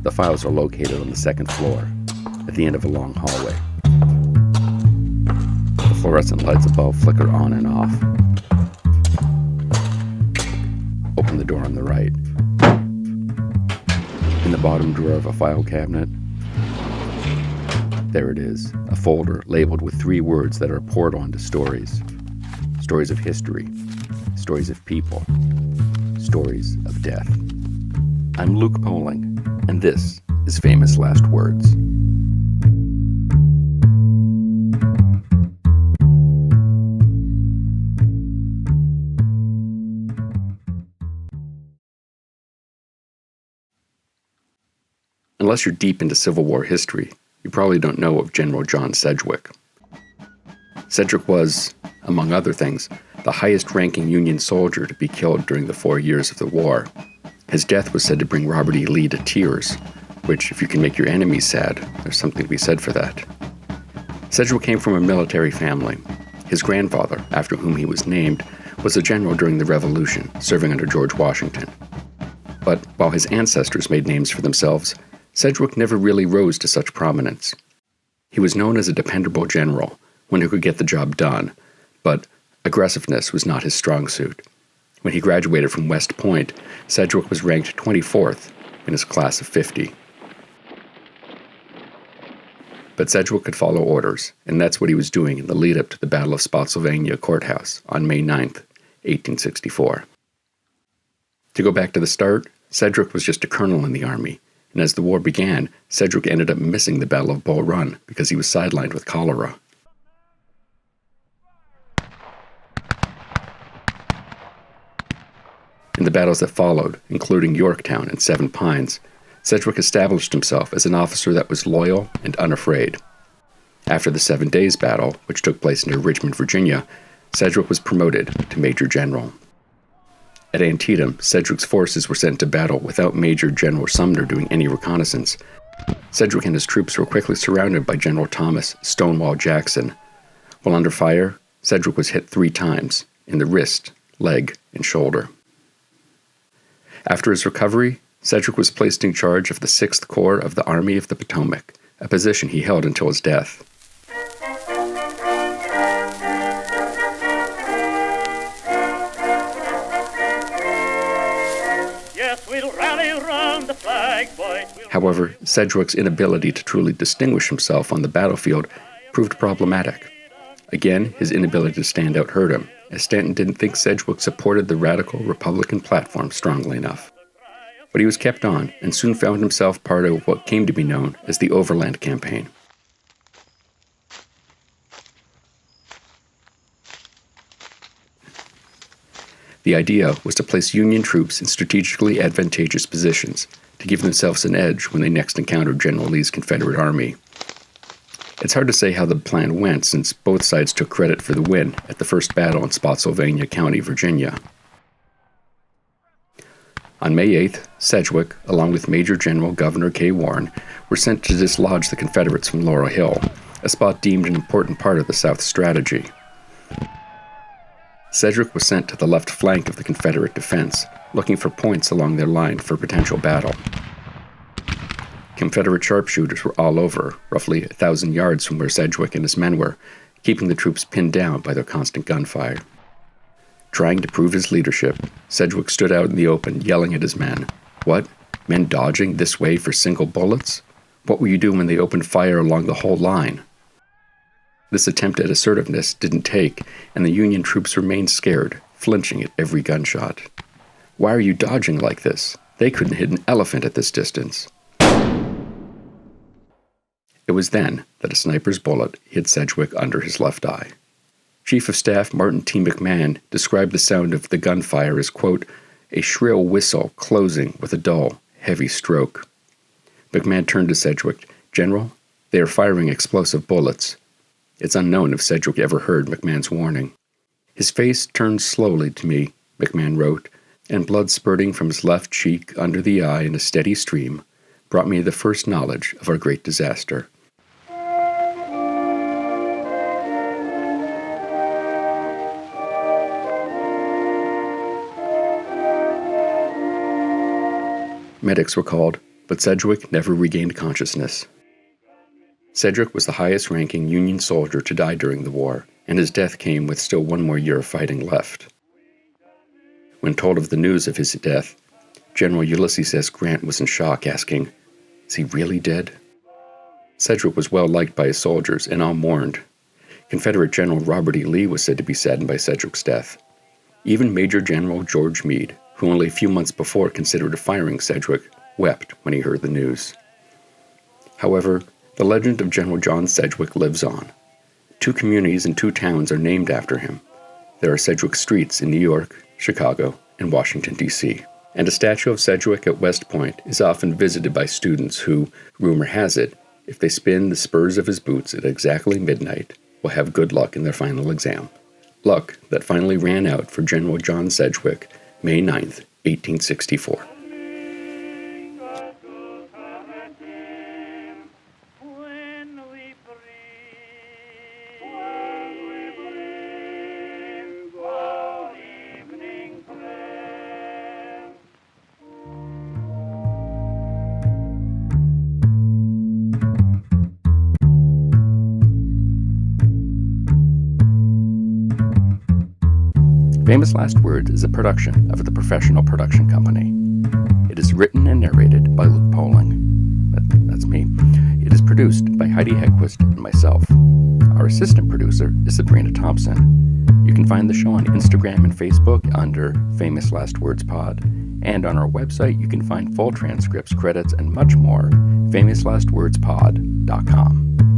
The files are located on the second floor, at the end of a long hallway. The fluorescent lights above flicker on and off. Open the door on the right. In the bottom drawer of a file cabinet, there it is, a folder labeled with 3 words that are poured onto stories. Stories of history, stories of people, stories of death. I'm Luke Poling, and this is Famous Last Words. Unless you're deep into Civil War history, you probably don't know of General John Sedwick. Sedwick was, among other things, the highest-ranking Union soldier to be killed during the 4 years of the war. His death was said to bring Robert E. Lee to tears, which, if you can make your enemies sad, there's something to be said for that. Sedwick came from a military family. His grandfather, after whom he was named, was a general during the Revolution, serving under George Washington. But while his ancestors made names for themselves, Sedwick never really rose to such prominence. He was known as a dependable general, one who could get the job done, but aggressiveness was not his strong suit. When he graduated from West Point, Sedwick was ranked 24th in his class of 50. But Sedwick could follow orders, and that's what he was doing in the lead-up to the Battle of Spotsylvania Courthouse on May 9th, 1864. To go back to the start, Sedwick was just a colonel in the Army, and as the war began, Sedwick ended up missing the Battle of Bull Run because he was sidelined with cholera. In the battles that followed, including Yorktown and Seven Pines, Sedwick established himself as an officer that was loyal and unafraid. After the 7 Days Battle, which took place near Richmond, Virginia, Sedwick was promoted to Major General. At Antietam, Sedwick's forces were sent to battle without Major General Sumner doing any reconnaissance. Sedwick and his troops were quickly surrounded by General Thomas Stonewall Jackson. While under fire, Sedwick was hit 3 times, in the wrist, leg, and shoulder. After his recovery, Sedwick was placed in charge of the 6th Corps of the Army of the Potomac, a position he held until his death. However, Sedgwick's inability to truly distinguish himself on the battlefield proved problematic. Again, his inability to stand out hurt him, as Stanton didn't think Sedgwick supported the radical Republican platform strongly enough. But he was kept on, and soon found himself part of what came to be known as the Overland Campaign. The idea was to place Union troops in strategically advantageous positions, to give themselves an edge when they next encountered General Lee's Confederate Army. It's hard to say how the plan went, since both sides took credit for the win at the first battle in Spotsylvania County, Virginia. On May 8th, Sedgwick, along with Major General Governor K. Warren, were sent to dislodge the Confederates from Laurel Hill, a spot deemed an important part of the South's strategy. Sedgwick was sent to the left flank of the Confederate defense, looking for points along their line for potential battle. Confederate sharpshooters were all over, roughly 1,000 yards from where Sedgwick and his men were, keeping the troops pinned down by their constant gunfire. Trying to prove his leadership, Sedgwick stood out in the open, yelling at his men. What? Men dodging this way for single bullets? What will you do when they open fire along the whole line? This attempt at assertiveness didn't take, and the Union troops remained scared, flinching at every gunshot. Why are you dodging like this? They couldn't hit an elephant at this distance. It was then that a sniper's bullet hit Sedgwick under his left eye. Chief of Staff Martin T. McMahon described the sound of the gunfire as, quote, a shrill whistle closing with a dull, heavy stroke. McMahon turned to Sedgwick. General, they are firing explosive bullets. It's unknown if Sedgwick ever heard McMahon's warning. His face turned slowly to me, McMahon wrote, and blood spurting from his left cheek under the eye in a steady stream brought me the first knowledge of our great disaster. Medics were called, but Sedgwick never regained consciousness. Sedgwick was the highest-ranking Union soldier to die during the war, and his death came with still one more year of fighting left. When told of the news of his death, General Ulysses S. Grant was in shock, asking, "Is he really dead?" Sedgwick was well liked by his soldiers, and all mourned. Confederate General Robert E. Lee was said to be saddened by Sedgwick's death. Even Major General George Meade, who only a few months before considered firing Sedgwick, wept when he heard the news. However, the legend of General John Sedgwick lives on. 2 communities and 2 towns are named after him. There are Sedgwick streets in New York, Chicago, and Washington, D.C. And a statue of Sedgwick at West Point is often visited by students who, rumor has it, if they spin the spurs of his boots at exactly midnight, will have good luck in their final exam. Luck that finally ran out for General John Sedgwick, May 9th, 1864. Famous Last Words is a production of the Professional Production Company. It is written and narrated by Luke Poling. That's me. It is produced by Heidi Hegquist and myself. Our assistant producer is Sabrina Thompson. You can find the show on Instagram and Facebook under Famous Last Words Pod, and on our website you can find full transcripts, credits, and much more, famouslastwordspod.com.